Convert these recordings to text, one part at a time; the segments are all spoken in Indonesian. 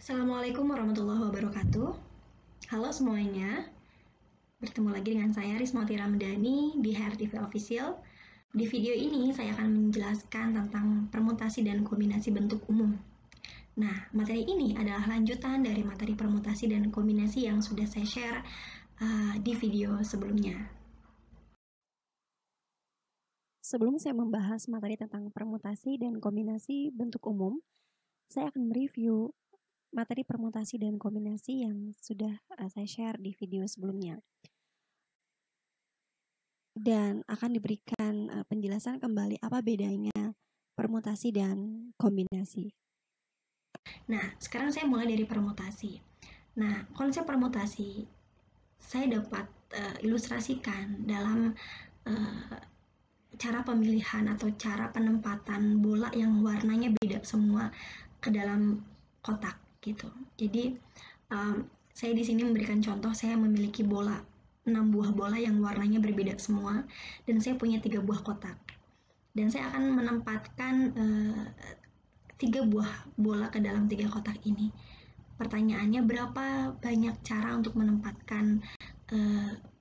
Assalamualaikum warahmatullahi wabarakatuh. Halo semuanya, bertemu lagi dengan saya Rismawati Ramadhani di HRTV Official. Di video ini saya akan menjelaskan tentang permutasi dan kombinasi bentuk umum. Nah, materi ini adalah lanjutan dari materi permutasi dan kombinasi yang sudah saya share di video sebelumnya. Sebelum saya membahas materi tentang permutasi dan kombinasi bentuk umum, saya akan mereview materi permutasi dan kombinasi yang sudah saya share di video sebelumnya. Dan akan diberikan penjelasan kembali apa bedanya permutasi dan kombinasi. Nah, sekarang saya mulai dari permutasi. Nah, konsep permutasi saya dapat ilustrasikan dalam cara pemilihan atau cara penempatan bola yang warnanya beda semua ke dalam kotak gitu. Jadi saya di sini memberikan contoh, saya memiliki bola 6 buah bola yang warnanya berbeda semua dan saya punya 3 buah kotak. Dan saya akan menempatkan 3 buah bola ke dalam 3 kotak ini. Pertanyaannya, berapa banyak cara untuk menempatkan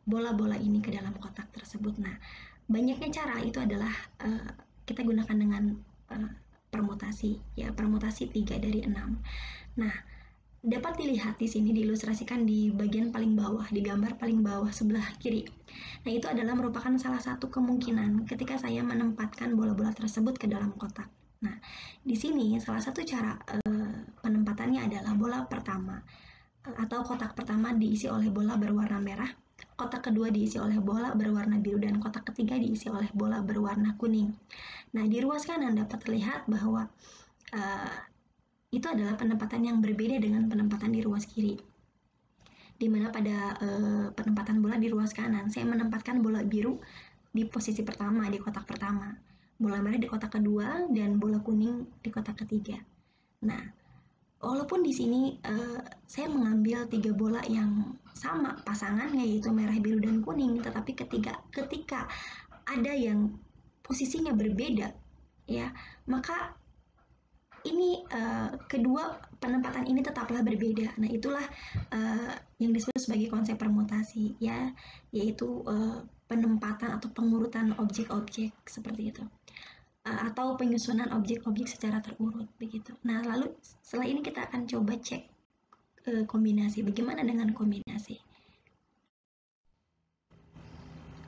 bola-bola ini ke dalam kotak tersebut? Nah, banyaknya cara itu adalah kita gunakan dengan permutasi, ya, permutasi 3 dari 6. Nah, dapat dilihat di sini diilustrasikan di bagian paling bawah, di gambar paling bawah sebelah kiri. Nah, itu adalah merupakan salah satu kemungkinan ketika saya menempatkan bola-bola tersebut ke dalam kotak. Nah, di sini salah satu cara penempatannya adalah bola pertama atau kotak pertama diisi oleh bola berwarna merah, kotak kedua diisi oleh bola berwarna biru, dan kotak ketiga diisi oleh bola berwarna kuning. Nah, di ruas kanan dapat terlihat bahwa itu adalah penempatan yang berbeda dengan penempatan di ruas kiri. Di mana pada penempatan bola di ruas kanan, saya menempatkan bola biru di posisi pertama, di kotak pertama, bola merah di kotak kedua, dan bola kuning di kotak ketiga. Nah, walaupun di sini saya mengambil 3 bola yang sama pasangannya, yaitu merah, biru, dan kuning, tetapi ketika ada yang posisinya berbeda, ya, maka ini kedua penempatan ini tetaplah berbeda. Nah, itulah yang disebut sebagai konsep permutasi, ya, yaitu penempatan atau pengurutan objek-objek seperti itu. Atau penyusunan objek-objek secara terurut begitu. Nah, lalu setelah ini kita akan coba cek kombinasi. Bagaimana dengan kombinasi?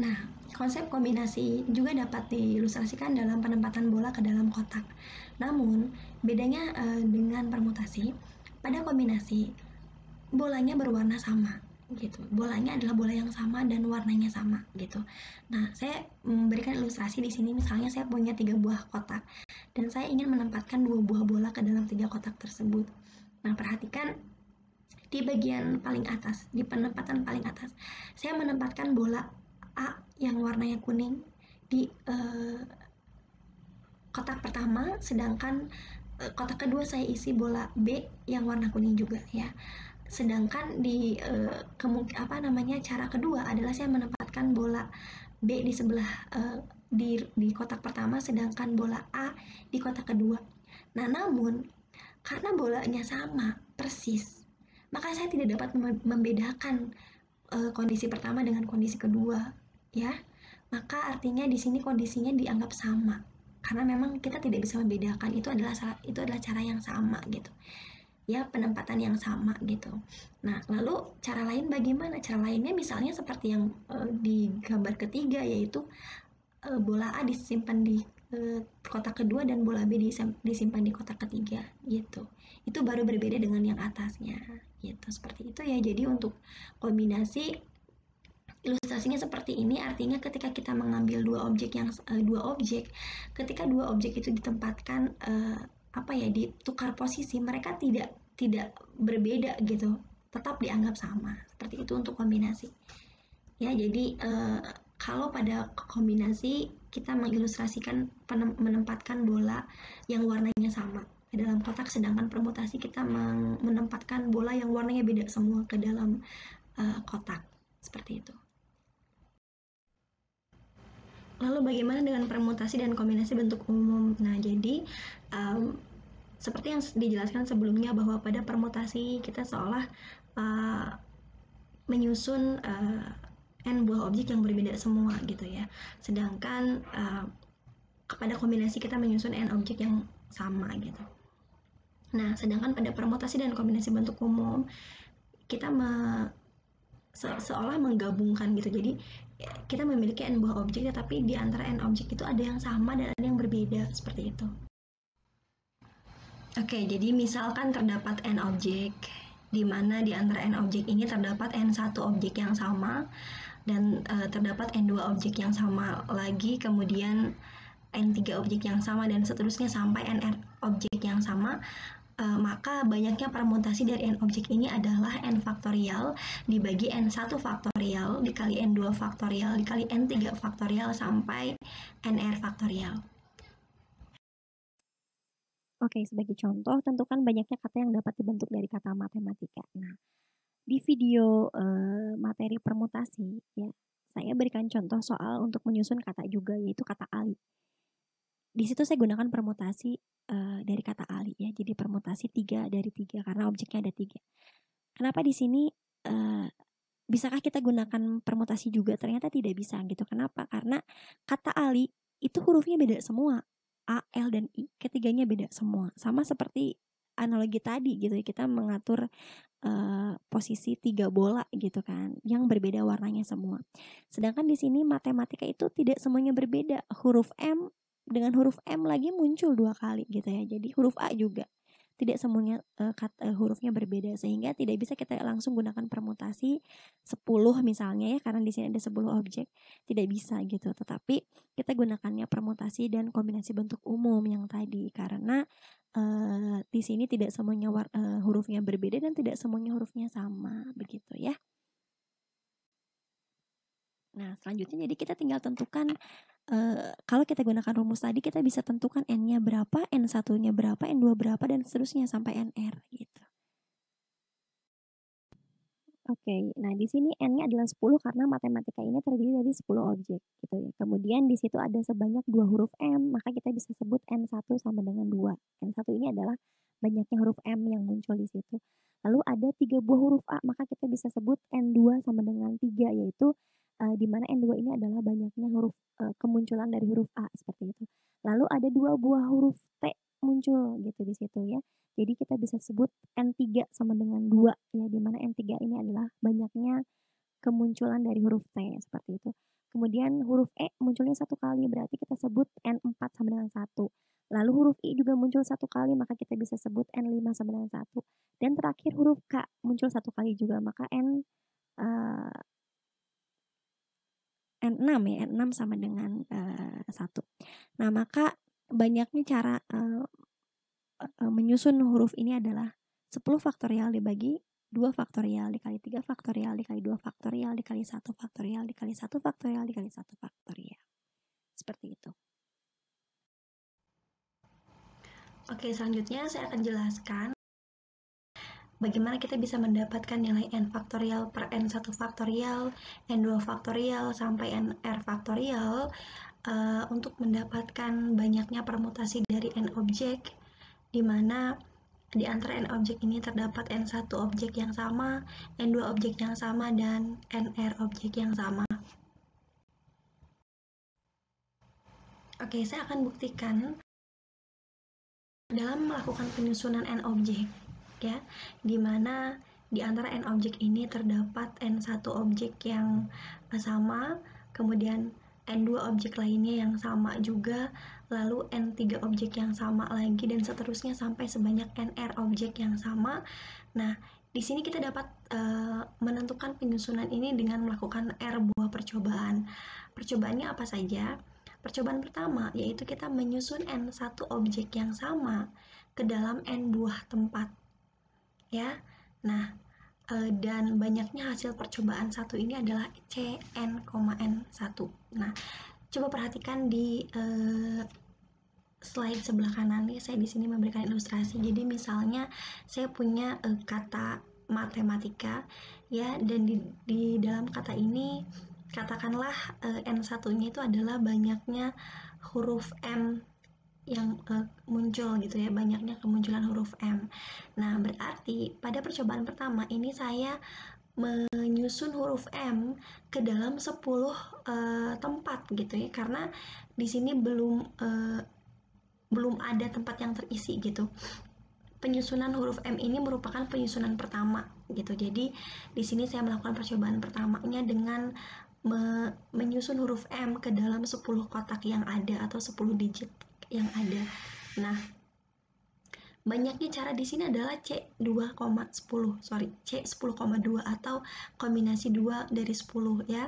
Nah, konsep kombinasi juga dapat diilustrasikan dalam penempatan bola ke dalam kotak. Namun, bedanya dengan permutasi, pada kombinasi bolanya berwarna sama gitu. Bolanya adalah bola yang sama dan warnanya sama gitu. Nah, saya memberikan ilustrasi di sini, misalnya saya punya 3 buah kotak dan saya ingin menempatkan 2 buah bola ke dalam 3 kotak tersebut. Nah, perhatikan di bagian paling atas, di penempatan paling atas, saya menempatkan bola A yang warnanya kuning di kotak pertama, sedangkan kotak kedua saya isi bola B yang warna kuning juga, ya. Sedangkan di cara kedua adalah saya menempatkan bola B di sebelah di kotak pertama, sedangkan bola A di kotak kedua. Nah, namun karena bolanya sama persis, maka saya tidak dapat membedakan kondisi pertama dengan kondisi kedua, ya. Maka artinya di sini kondisinya dianggap sama karena memang kita tidak bisa membedakan, itu adalah cara yang sama gitu, ya, penempatan yang sama gitu. Nah, lalu cara lain bagaimana? Cara lainnya misalnya seperti yang di gambar ketiga, yaitu bola A disimpan di kotak kedua dan bola B disimpan di kotak ketiga gitu. Itu baru berbeda dengan yang atasnya gitu, seperti itu ya. Jadi untuk kombinasi, ilustrasinya seperti ini, artinya ketika kita mengambil dua objek, ketika dua objek itu ditempatkan ditukar posisi, mereka tidak berbeda gitu, tetap dianggap sama. Seperti itu untuk kombinasi. Ya, jadi kalau pada kombinasi kita mengilustrasikan menempatkan bola yang warnanya sama ke dalam kotak, sedangkan permutasi kita menempatkan bola yang warnanya beda semua ke dalam kotak. Seperti itu. Lalu bagaimana dengan permutasi dan kombinasi bentuk umum? Nah, jadi seperti yang dijelaskan sebelumnya bahwa pada permutasi kita seolah menyusun n buah objek yang berbeda semua gitu ya. Sedangkan pada kombinasi kita menyusun n objek yang sama gitu. Nah, sedangkan pada permutasi dan kombinasi bentuk umum kita seolah menggabungkan gitu. Jadi kita memiliki n buah objek, tetapi di antara n objek itu ada yang sama dan ada yang berbeda, seperti itu. Oke, jadi misalkan terdapat n objek, di mana di antara n objek ini terdapat n1 objek yang sama, dan terdapat n2 objek yang sama lagi, kemudian n3 objek yang sama, dan seterusnya sampai nr objek yang sama. Maka banyaknya permutasi dari n objek ini adalah n faktorial dibagi n1 faktorial dikali n2 faktorial dikali n3 faktorial sampai nr faktorial. Oke, sebagai contoh, tentukan banyaknya kata yang dapat dibentuk dari kata matematika. Nah, di video materi permutasi, ya, saya berikan contoh soal untuk menyusun kata juga, yaitu kata ali. Di situ saya gunakan permutasi dari kata ali ya, jadi permutasi 3 dari 3 karena objeknya ada 3. Kenapa di sini bisakah kita gunakan permutasi juga? Ternyata tidak bisa gitu. Kenapa? Karena kata ali itu hurufnya beda semua, A, L, dan I, ketiganya beda semua. Sama seperti analogi tadi gitu ya, kita mengatur posisi 3 bola gitu kan, yang berbeda warnanya semua. Sedangkan di sini matematika itu tidak semuanya berbeda. Huruf M dengan huruf M lagi muncul 2 kali gitu ya. Jadi huruf A juga tidak semuanya hurufnya berbeda, sehingga tidak bisa kita langsung gunakan permutasi 10 misalnya ya, karena di sini ada 10 objek, tidak bisa gitu. Tetapi kita gunakannya permutasi dan kombinasi bentuk umum yang tadi, karena di sini tidak semuanya hurufnya berbeda dan tidak semuanya hurufnya sama, begitu ya. Nah, selanjutnya jadi kita tinggal tentukan, kalau kita gunakan rumus tadi, kita bisa tentukan n-nya berapa, n1-nya berapa, n2 berapa, dan seterusnya sampai nr gitu. Oke, nah di sini n-nya adalah 10 karena matematika ini terdiri dari 10 objek gitu ya. Kemudian di situ ada sebanyak 2 huruf M, maka kita bisa sebut n1 sama dengan 2. N1 ini adalah banyaknya huruf M yang muncul di situ. Lalu ada 3 buah huruf A, maka kita bisa sebut n2 sama dengan 3, yaitu di mana n2 ini adalah banyaknya huruf kemunculan dari huruf A, seperti itu. Lalu ada 2 buah huruf T muncul gitu di situ ya. Jadi kita bisa sebut n3 sama dengan 2 ya, di mana n3 ini adalah banyaknya kemunculan dari huruf T, seperti itu. Kemudian huruf E munculnya 1 kali, berarti kita sebut n4 sama dengan 1. Lalu huruf I juga muncul 1 kali, maka kita bisa sebut n5 sama dengan 1. Dan terakhir huruf K muncul 1 kali juga, maka N6 ya, N6 sama dengan 1. Nah, maka banyaknya cara menyusun huruf ini adalah 10 faktorial dibagi 2 faktorial dikali 3 faktorial dikali 2 faktorial dikali 1 faktorial dikali 1 faktorial dikali 1 faktorial. Seperti itu. Oke, selanjutnya saya akan jelaskan bagaimana kita bisa mendapatkan nilai n faktorial per n1 faktorial, n2 faktorial, sampai nr faktorial untuk mendapatkan banyaknya permutasi dari n objek, di mana di antara n objek ini terdapat n1 objek yang sama, n2 objek yang sama, dan nr objek yang sama. Oke, saya akan buktikan dalam melakukan penyusunan n objek ya, di mana di antara n objek ini terdapat n1 objek yang sama, kemudian n2 objek lainnya yang sama juga, lalu n3 objek yang sama lagi, dan seterusnya sampai sebanyak nr objek yang sama. Nah, di sini kita dapat menentukan penyusunan ini dengan melakukan R buah percobaan. Percobaannya apa saja? Percobaan pertama yaitu kita menyusun n1 objek yang sama ke dalam n buah tempat. Ya. Nah, dan banyaknya hasil percobaan satu ini adalah Cn,n1. Nah, coba perhatikan di slide sebelah kanan nih, saya di sini memberikan ilustrasi. Jadi misalnya saya punya kata matematika ya, dan di dalam kata ini katakanlah n1-nya itu adalah banyaknya huruf M yang muncul gitu ya, banyaknya kemunculan huruf M. Nah, berarti pada percobaan pertama ini saya menyusun huruf M ke dalam 10 tempat gitu ya, karena di sini belum ada tempat yang terisi gitu. Penyusunan huruf M ini merupakan penyusunan pertama gitu. Jadi di sini saya melakukan percobaan pertamanya dengan menyusun huruf M ke dalam 10 kotak yang ada atau 10 digit yang ada. Nah, banyaknya cara di sini adalah C10 atau kombinasi 2 dari 10 ya.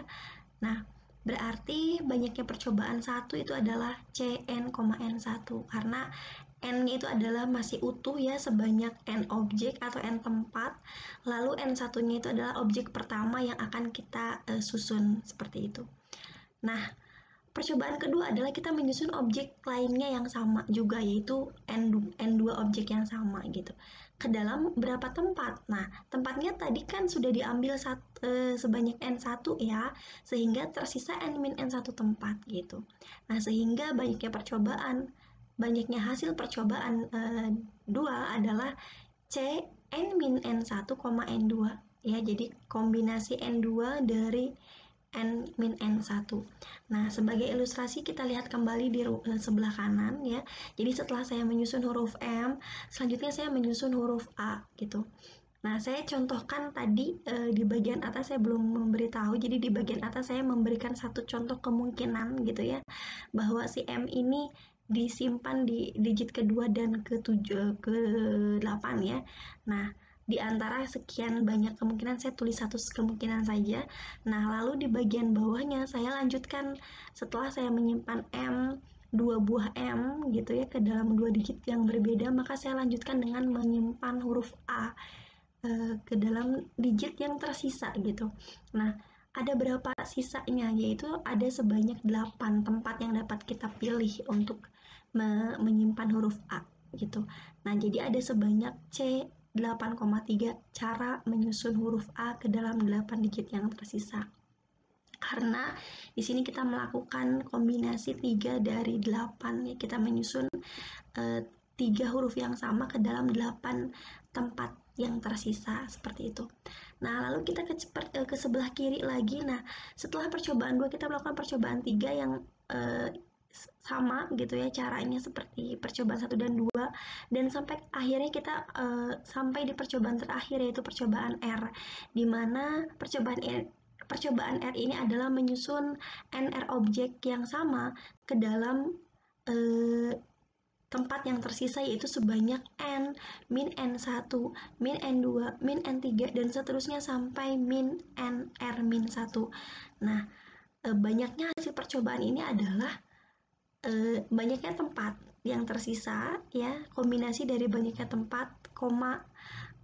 Nah, berarti banyaknya percobaan satu itu adalah CN,N1 karena N-nya itu adalah masih utuh ya, sebanyak N objek atau N tempat. Lalu N1-nya itu adalah objek pertama yang akan kita susun seperti itu. Nah, percobaan kedua adalah kita menyusun objek lainnya yang sama juga, yaitu N2 objek yang sama gitu. Ke dalam berapa tempat? Nah, tempatnya tadi kan sudah diambil sebanyak N1 ya, sehingga tersisa N-N1 tempat gitu. Nah, sehingga banyaknya hasil percobaan 2 adalah C N-N1, N2 ya. Jadi kombinasi N2 dari N-N1. Nah, sebagai ilustrasi kita lihat kembali di sebelah kanan ya. Jadi setelah saya menyusun huruf M, selanjutnya saya menyusun huruf A gitu. Nah, saya contohkan tadi di bagian atas saya belum memberitahu. Jadi di bagian atas saya memberikan satu contoh kemungkinan gitu ya, bahwa si M ini disimpan di digit kedua dan ke-8 ya. Nah, di antara sekian banyak kemungkinan saya tulis satu kemungkinan saja. Nah, lalu di bagian bawahnya saya lanjutkan setelah saya menyimpan M, 2 buah M gitu ya ke dalam 2 digit yang berbeda, maka saya lanjutkan dengan menyimpan huruf A ke dalam digit yang tersisa gitu. Nah, ada berapa sisanya, yaitu ada sebanyak 8 tempat yang dapat kita pilih untuk menyimpan huruf A gitu. Nah, jadi ada sebanyak C8,3 cara menyusun huruf A ke dalam 8 digit yang tersisa. Karena di sini kita melakukan kombinasi 3 dari 8 ya, kita menyusun 3 huruf yang sama ke dalam 8 tempat yang tersisa seperti itu. Nah, lalu kita ke sebelah kiri lagi. Nah, setelah percobaan 2 kita melakukan percobaan 3 yang sama gitu ya, caranya seperti percobaan 1 dan 2, dan sampai akhirnya kita sampai di percobaan terakhir, yaitu percobaan R, di mana percobaan R ini adalah menyusun NR objek yang sama ke dalam tempat yang tersisa, yaitu sebanyak N, min N1, min N2, min N3, dan seterusnya sampai min NR min 1. Nah, banyaknya hasil percobaan ini adalah banyaknya tempat yang tersisa ya, kombinasi dari banyaknya tempat,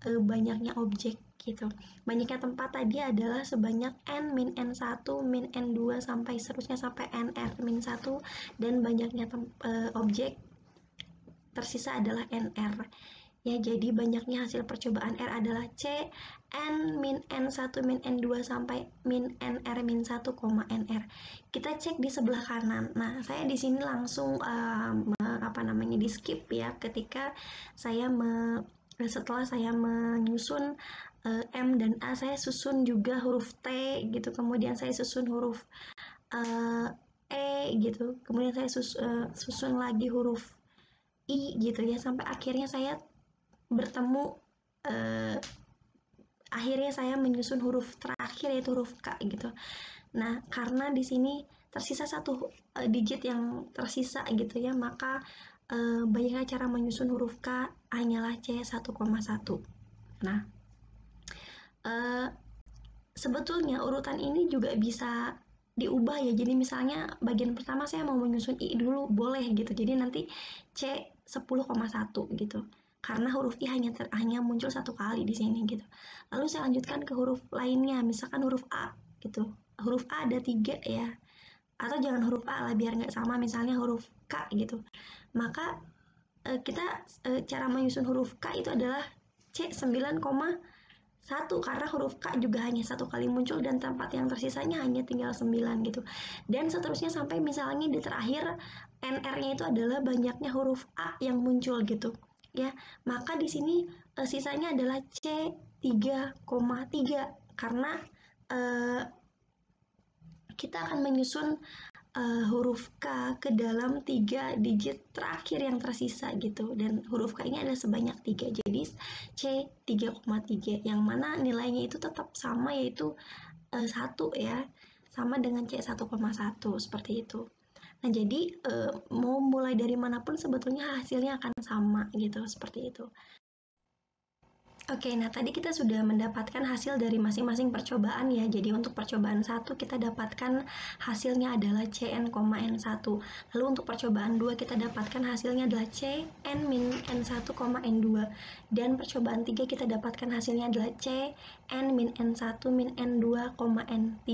banyaknya objek gitu. Banyaknya tempat tadi adalah sebanyak N min N1, min N2 sampai seterusnya sampai NR min 1, dan banyaknya objek tersisa adalah NR. Ya, jadi banyaknya hasil percobaan R adalah C N min N1 min N2 sampai min NR min 1, NR. Kita cek di sebelah kanan. Nah, saya di sini langsung di skip ya, ketika saya setelah saya menyusun M dan A, saya susun juga huruf T gitu, kemudian saya susun huruf E gitu, kemudian saya susun lagi huruf I gitu ya, sampai akhirnya saya bertemu akhirnya saya menyusun huruf terakhir, yaitu huruf K gitu. Nah, karena di sini tersisa satu digit yang tersisa gitu ya, maka banyaknya cara menyusun huruf K hanyalah C1,1. Nah, sebetulnya urutan ini juga bisa diubah ya. Jadi misalnya bagian pertama saya mau menyusun I dulu, boleh gitu. Jadi nanti C10,1 gitu. Karena huruf I hanya muncul satu kali di sini gitu. Lalu saya lanjutkan ke huruf lainnya, misalkan huruf A gitu. Huruf A ada 3 ya. Atau jangan huruf A lah biar nggak sama, misalnya huruf K gitu. Maka kita cara menyusun huruf K itu adalah C9,1, karena huruf K juga hanya satu kali muncul dan tempat yang tersisanya hanya tinggal 9 gitu. Dan seterusnya sampai misalnya di terakhir NR-nya itu adalah banyaknya huruf A yang muncul gitu ya. Maka di sini sisanya adalah C3,3 karena kita akan menyusun huruf K ke dalam 3 digit terakhir yang tersisa gitu, dan huruf K ini ada sebanyak 3, jadi C3,3 yang mana nilainya itu tetap sama, yaitu 1 ya, sama dengan C1,1 seperti itu. Nah jadi mau mulai dari manapun sebetulnya hasilnya akan sama gitu, seperti itu. Oke, nah tadi kita sudah mendapatkan hasil dari masing-masing percobaan ya. Jadi untuk percobaan 1 kita dapatkan hasilnya adalah Cn,N1. Lalu untuk percobaan 2 kita dapatkan hasilnya adalah Cn-N1, N2. Dan percobaan 3 kita dapatkan hasilnya adalah Cn-N1, N2, N3.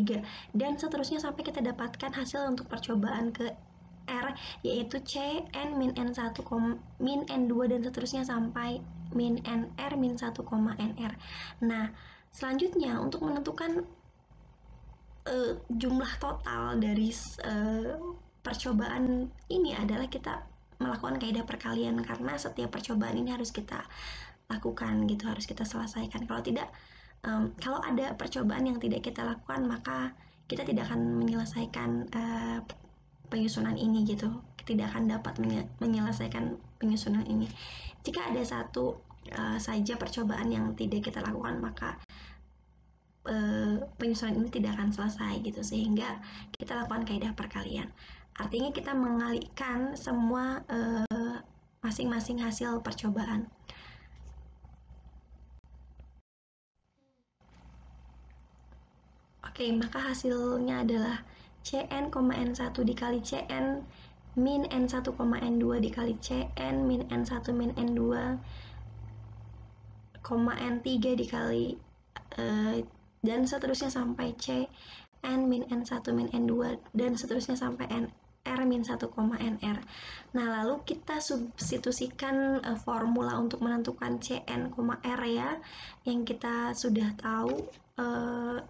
Dan seterusnya sampai kita dapatkan hasil untuk percobaan ke R, yaitu Cn-N1, N2, dan seterusnya sampai min NR min 1, NR. Nah, selanjutnya untuk menentukan jumlah total dari percobaan ini adalah kita melakukan kaidah perkalian, karena setiap percobaan ini harus kita lakukan gitu, harus kita selesaikan. Kalau tidak, kalau ada percobaan yang tidak kita lakukan, maka kita tidak akan menyelesaikan penyusunan ini gitu, tidak akan dapat menyelesaikan penyusunan ini. Jika ada satu saja percobaan yang tidak kita lakukan, maka penyusunan ini tidak akan selesai gitu, sehingga kita lakukan kaidah perkalian. Artinya kita mengalihkan semua masing-masing hasil percobaan. Oke, maka hasilnya adalah Cn,N1 dikali Cn min N1, N2 dikali Cn min N1 min N2, N3 dikali dan seterusnya sampai Cn min N1 min N2, dan seterusnya sampai R min 1, NR. Nah, lalu kita substitusikan formula untuk menentukan Cn, R ya, yang kita sudah tahu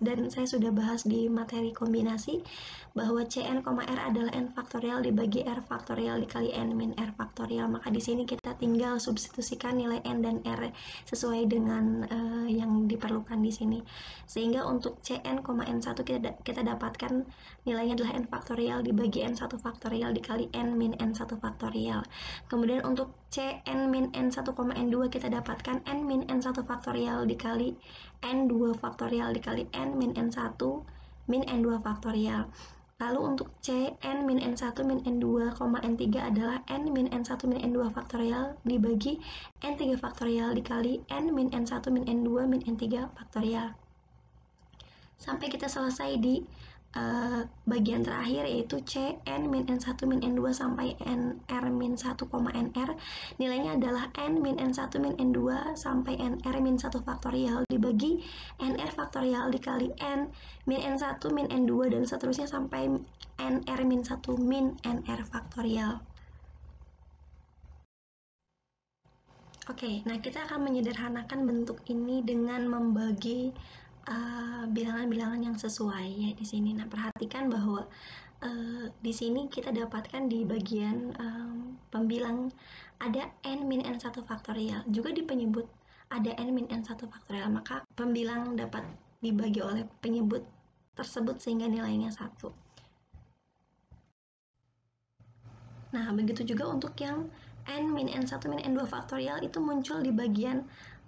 dan saya sudah bahas di materi kombinasi, bahwa Cn, R adalah N faktorial dibagi R faktorial dikali N min R faktorial. Maka di sini kita tinggal substitusikan nilai N dan R sesuai dengan yang diperlukan di sini. Sehingga untuk Cn, N1 kita dapatkan nilainya adalah N faktorial dibagi N1 faktorial dikali N min N1 faktorial. Kemudian untuk Cn min N1, N2 kita dapatkan N min N1 faktorial dikali N2 faktorial dikali N min N1 min N2 faktorial. Lalu untuk Cn min N1 min N2, N3 adalah N min N1 min N2 faktorial dibagi N3 faktorial dikali N min N1 min N2 min N3 faktorial. Sampai kita selesai di bagian terakhir, yaitu Cn min N1 min N2 sampai Nr min 1, Nr. Nilainya adalah N min N1 min N2 sampai Nr min 1 faktorial dibagi Nr faktorial dikali N min N1 min N2, dan seterusnya sampai Nr min 1 min Nr faktorial. Oke, nah kita akan menyederhanakan bentuk ini dengan membagi bilangan-bilangan yang sesuai ya di sini. Nah, perhatikan bahwa di sini kita dapatkan di bagian pembilang ada N min N1 faktorial, juga di penyebut ada N min N1 faktorial, maka pembilang dapat dibagi oleh penyebut tersebut sehingga nilainya 1. Nah, begitu juga untuk yang N min N1 min N2 faktorial itu muncul di bagian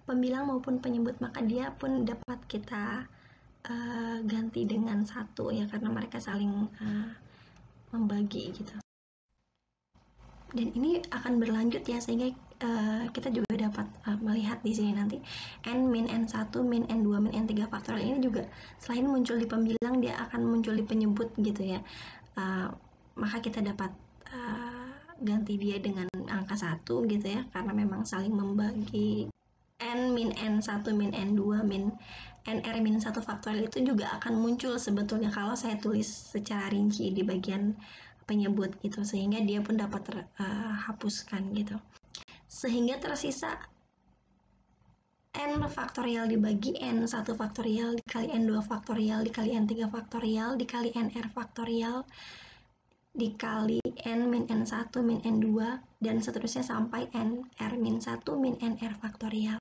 pembilang maupun penyebut, maka dia pun dapat kita ganti dengan 1 ya, karena mereka saling membagi gitu. Dan ini akan berlanjut ya, sehingga kita juga dapat melihat di sini nanti N min N1 min N2 min N3 faktorial ini juga selain muncul di pembilang, dia akan muncul di penyebut gitu ya. Maka kita dapat ganti dia dengan angka 1 gitu ya, karena memang saling membagi. N min N1 min N2 min NR min 1 faktorial itu juga akan muncul sebetulnya kalau saya tulis secara rinci di bagian penyebut gitu, sehingga dia pun dapat terhapuskan gitu. Sehingga tersisa N faktorial dibagi N1 faktorial dikali N2 faktorial dikali N3 faktorial dikali NR faktorial dikali N min N1 min N2 dan seterusnya sampai NR min 1 min NR faktorial.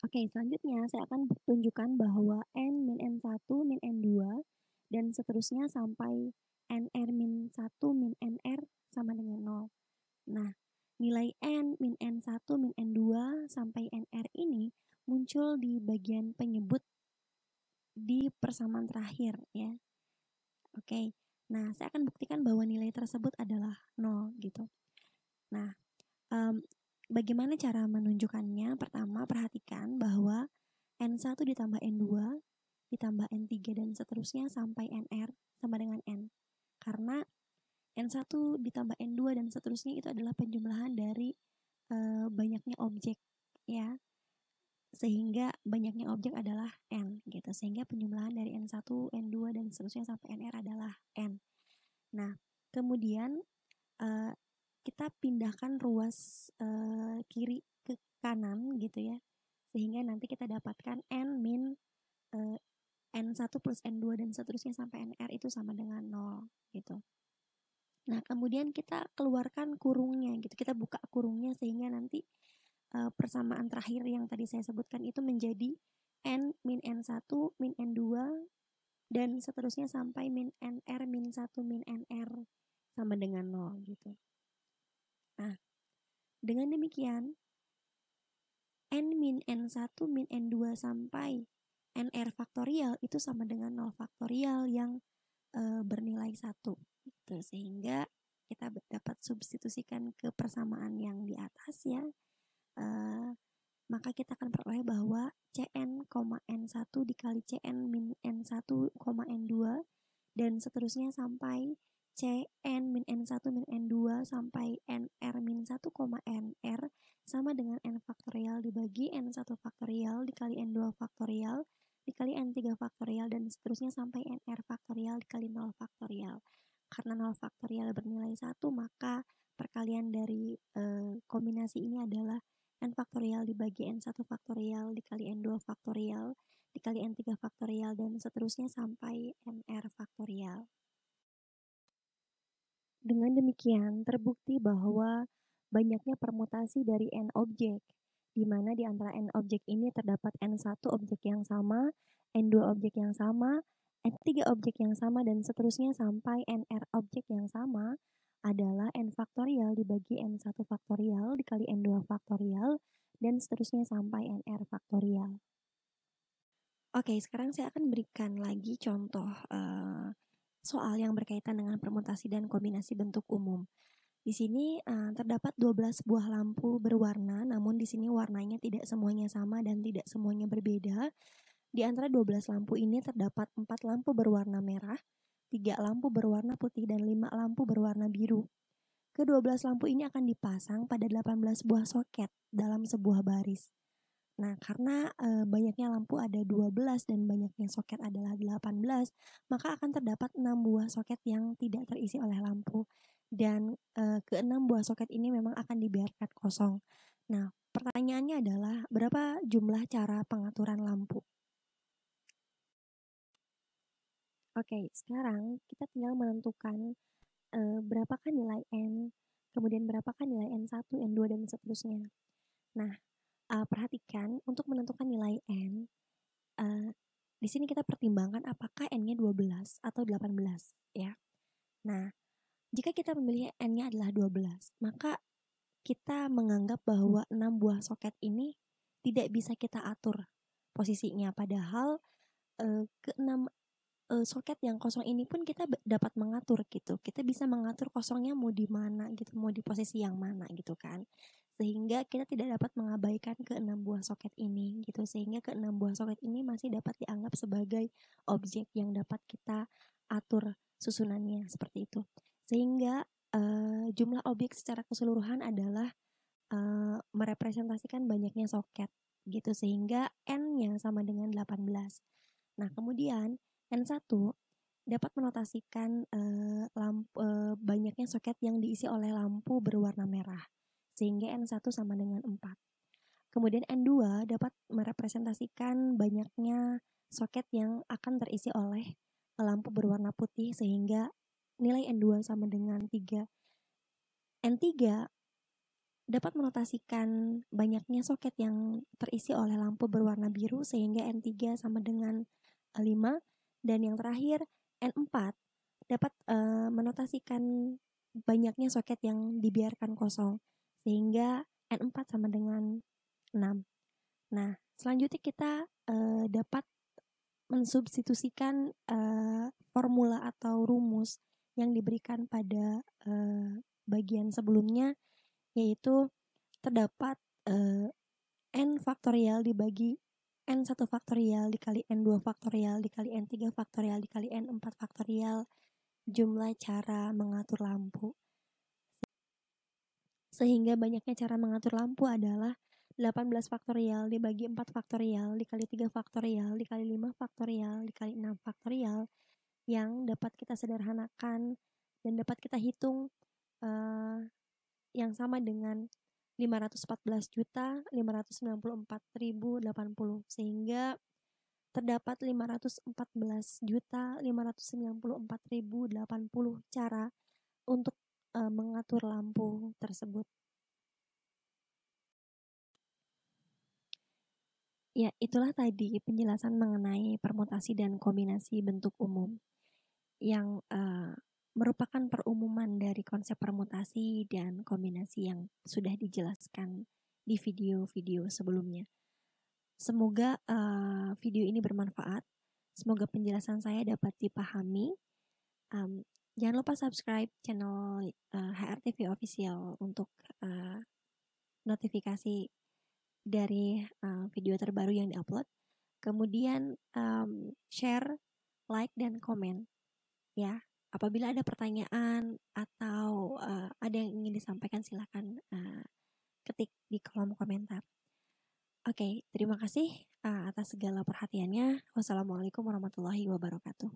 Oke, selanjutnya saya akan tunjukkan bahwa N min N1 min N2 dan seterusnya sampai NR min 1 min NR sama dengan 0. Nah, nilai N min N1 min N2 sampai NR ini muncul di bagian penyebut di persamaan terakhir ya. Oke, nah saya akan buktikan bahwa nilai tersebut adalah 0 gitu. Nah, bagaimana cara menunjukkannya? Pertama, perhatikan bahwa N1 ditambah N2 ditambah N3 dan seterusnya sampai NR sama dengan N. Karena N1 ditambah N2 dan seterusnya itu adalah penjumlahan dari banyaknya objek ya. Sehingga banyaknya objek adalah N gitu. Sehingga penjumlahan dari N1, N2 dan seterusnya sampai NR adalah N. Nah, kemudian kita pindahkan ruas kiri ke kanan gitu ya. Sehingga nanti kita dapatkan N min N1 plus N2 dan seterusnya sampai NR itu sama dengan 0 gitu. Nah, kemudian kita keluarkan kurungnya gitu. Kita buka kurungnya sehingga nanti persamaan terakhir yang tadi saya sebutkan itu menjadi N min N1 min N2 dan seterusnya sampai min NR min 1 min NR sama dengan 0 gitu. Nah, dengan demikian N min N1 min N2 sampai NR faktorial itu sama dengan 0 faktorial yang bernilai 1 gitu. Sehingga kita dapat substitusikan ke persamaan yang di atas ya. Maka kita akan peroleh bahwa Cn, N1 dikali Cn min N1, N2 dan seterusnya sampai Cn min N1 min N2 sampai Nr min 1, Nr sama dengan N faktorial dibagi N1 faktorial dikali N2 faktorial dikali N3 faktorial dan seterusnya sampai Nr faktorial dikali 0 faktorial. Karena 0 faktorial bernilai 1, maka perkalian dari kombinasi ini adalah N faktorial dibagi N1 faktorial dikali N2 faktorial dikali N3 faktorial dan seterusnya sampai NR faktorial. Dengan demikian terbukti bahwa banyaknya permutasi dari N objek, di mana di antara N objek ini terdapat N1 objek yang sama, N2 objek yang sama, N3 objek yang sama dan seterusnya sampai NR objek yang sama adalah N faktorial dibagi N1 faktorial dikali N2 faktorial dan seterusnya sampai NR faktorial. Oke, sekarang saya akan berikan lagi contoh soal yang berkaitan dengan permutasi dan kombinasi bentuk umum. Di sini terdapat 12 buah lampu berwarna, namun di sini warnanya tidak semuanya sama dan tidak semuanya berbeda. Di antara 12 lampu ini terdapat 4 lampu berwarna merah, 3 lampu berwarna putih, dan 5 lampu berwarna biru. Ke-12 lampu ini akan dipasang pada 18 buah soket dalam sebuah baris. Nah, karena banyaknya lampu ada 12 dan banyaknya soket adalah 18, maka akan terdapat 6 buah soket yang tidak terisi oleh lampu. Dan ke-6 buah soket ini memang akan dibiarkan kosong. Nah, pertanyaannya adalah berapa jumlah cara pengaturan lampu? Oke, sekarang kita tinggal menentukan berapakah nilai N, kemudian berapakah nilai N1, N2, dan seterusnya. Nah, perhatikan untuk menentukan nilai N, di sini kita pertimbangkan apakah N-nya 12 atau 18 ya. Nah, jika kita memilih N-nya adalah 12, maka kita menganggap bahwa 6 buah soket ini tidak bisa kita atur posisinya. Padahal ke-6 soket yang kosong ini pun kita dapat mengatur gitu. Kita bisa mengatur kosongnya mau di mana gitu, mau di posisi yang mana gitu kan. Sehingga kita tidak dapat mengabaikan ke-6 buah soket ini gitu. Sehingga ke-6 buah soket ini masih dapat dianggap sebagai objek yang dapat kita atur susunannya seperti itu. Sehingga jumlah objek secara keseluruhan adalah merepresentasikan banyaknya soket gitu. Sehingga N-nya sama dengan 18. Nah, kemudian N1 dapat menotasikan banyaknya soket yang diisi oleh lampu berwarna merah, sehingga N1 sama dengan 4. Kemudian N2 dapat merepresentasikan banyaknya soket yang akan terisi oleh lampu berwarna putih sehingga nilai N2 sama dengan 3. N3 dapat menotasikan banyaknya soket yang terisi oleh lampu berwarna biru sehingga N3 sama dengan 5. Dan yang terakhir N4 dapat menotasikan banyaknya soket yang dibiarkan kosong sehingga N4 sama dengan 6. Nah, selanjutnya kita dapat mensubstitusikan formula atau rumus yang diberikan pada bagian sebelumnya, yaitu terdapat N faktorial dibagi N1 faktorial dikali N2 faktorial dikali N3 faktorial dikali N4 faktorial jumlah cara mengatur lampu. Sehingga banyaknya cara mengatur lampu adalah 18 faktorial dibagi 4 faktorial dikali 3 faktorial dikali 5 faktorial dikali 6 faktorial yang dapat kita sederhanakan dan dapat kita hitung yang sama dengan 514.594.080 sehingga terdapat 514.594.080 cara untuk mengatur lampu tersebut. Ya, itulah tadi penjelasan mengenai permutasi dan kombinasi bentuk umum yang merupakan perumuman dari konsep permutasi dan kombinasi yang sudah dijelaskan di video-video sebelumnya. Semoga video ini bermanfaat. Semoga penjelasan saya dapat dipahami. Jangan lupa subscribe channel HRTV Official untuk notifikasi dari video terbaru yang diupload. Kemudian share, like, dan komen. Ya, apabila ada pertanyaan atau ada yang ingin disampaikan, silakan ketik di kolom komentar. Oke, terima kasih atas segala perhatiannya. Wassalamualaikum warahmatullahi wabarakatuh.